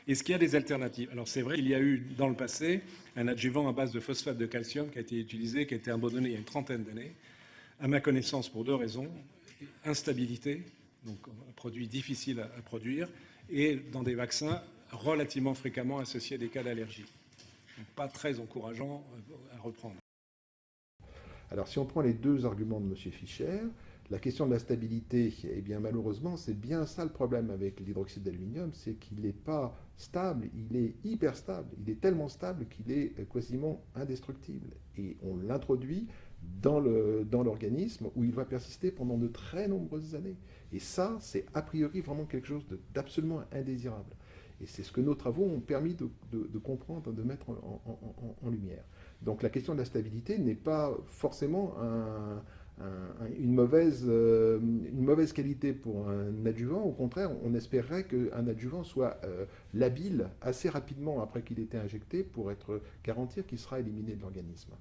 Est-ce qu'il y a des alternatives? Alors c'est vrai qu'il y a eu dans le passé un adjuvant à base de phosphate de calcium qui a été utilisé, qui a été abandonné il y a une trentaine d'années, à ma connaissance pour deux raisons. Instabilité, donc un produit difficile à produire, et dans des vaccins relativement fréquemment associés à des cas d'allergie. Donc pas très encourageant à reprendre. Alors si on prend les deux arguments de M. Fischer, la question de la stabilité, eh bien malheureusement c'est bien ça le problème avec l'hydroxyde d'aluminium, c'est qu'il n'est pas stable, il est hyper stable, il est tellement stable qu'il est quasiment indestructible. Et on l'introduit dans l'organisme où il va persister pendant de très nombreuses années. Et ça, c'est a priori vraiment quelque chose d'absolument indésirable. Et c'est ce que nos travaux ont permis de comprendre, de mettre en lumière. Donc la question de la stabilité n'est pas forcément une mauvaise qualité pour un adjuvant. Au contraire, on espérerait qu'un adjuvant soit labile assez rapidement après qu'il ait été injecté pour garantir qu'il sera éliminé de l'organisme.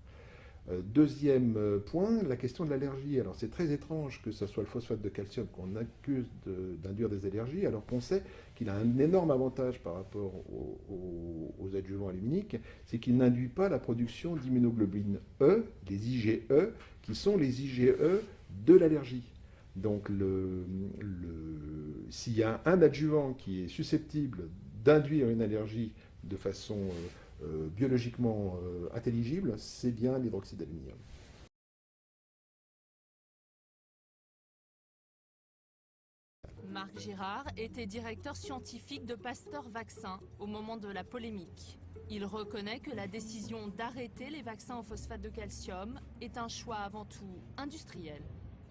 Deuxième point, la question de l'allergie. Alors c'est très étrange que ce soit le phosphate de calcium qu'on accuse d'induire des allergies, alors qu'on sait qu'il a un énorme avantage par rapport aux adjuvants aluminiques, c'est qu'il n'induit pas la production d'immunoglobulines E, les IgE, qui sont les IgE de l'allergie. Donc s'il y a un adjuvant qui est susceptible d'induire une allergie de façon biologiquement intelligible, c'est bien l'hydroxyde d'aluminium. Marc Girard était directeur scientifique de Pasteur Vaccins au moment de la polémique. Il reconnaît que la décision d'arrêter les vaccins au phosphate de calcium est un choix avant tout industriel.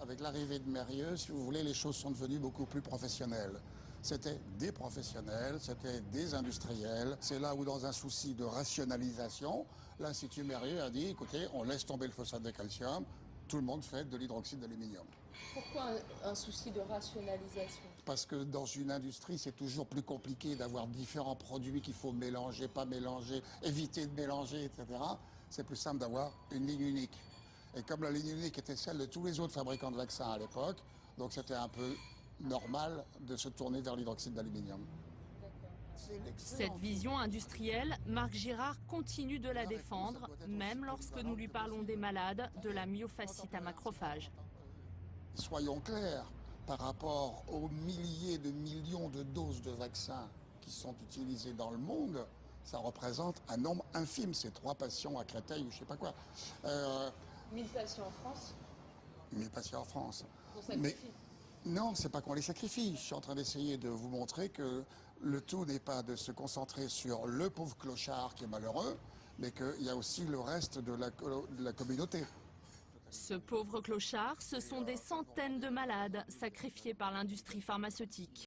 Avec l'arrivée de Mérieux, si vous voulez, les choses sont devenues beaucoup plus professionnelles. C'était des professionnels, c'était des industriels. C'est là où, dans un souci de rationalisation, l'Institut Mérieux a dit, écoutez, on laisse tomber le phosphate de calcium, tout le monde fait de l'hydroxyde d'aluminium. Pourquoi un souci de rationalisation? Parce que dans une industrie, c'est toujours plus compliqué d'avoir différents produits qu'il faut mélanger, pas mélanger, éviter de mélanger, etc. C'est plus simple d'avoir une ligne unique. Et comme la ligne unique était celle de tous les autres fabricants de vaccins à l'époque, donc c'était un peu normal de se tourner vers l'hydroxyde d'aluminium. Cette vision industrielle, Marc Girard continue de la défendre, même lorsque nous lui parlons des malades de la myofasciite à macrophages. Soyons clairs, par rapport aux milliers de millions de doses de vaccins qui sont utilisées dans le monde, ça représente un nombre infime. C'est 3 patients à Créteil ou je ne sais pas quoi. 1000 patients en France? 1000 patients en France. On sacrifie. Non, c'est pas qu'on les sacrifie. Je suis en train d'essayer de vous montrer que le tout n'est pas de se concentrer sur le pauvre clochard qui est malheureux, mais qu'il y a aussi le reste de la communauté. Ce pauvre clochard, ce sont des centaines de malades sacrifiés par l'industrie pharmaceutique.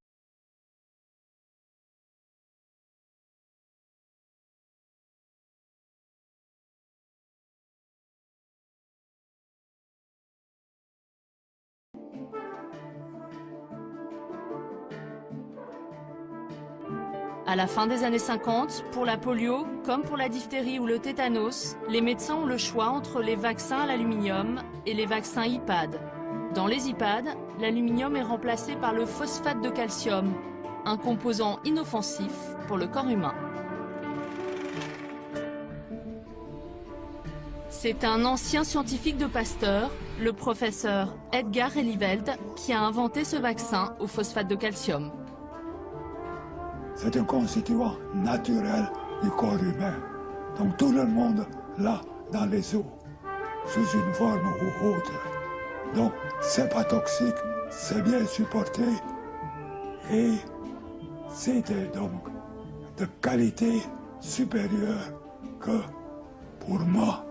À la fin des années 50, pour la polio, comme pour la diphtérie ou le tétanos, les médecins ont le choix entre les vaccins à l'aluminium et les vaccins IPAD. Dans les IPAD, l'aluminium est remplacé par le phosphate de calcium, un composant inoffensif pour le corps humain. C'est un ancien scientifique de Pasteur, le professeur Edgar Eliveld, qui a inventé ce vaccin au phosphate de calcium. C'est un constituant naturel du corps humain. Donc tout le monde l'a dans les os, sous une forme ou autre. Donc c'est pas toxique, c'est bien supporté et c'était donc de qualité supérieure que pour moi.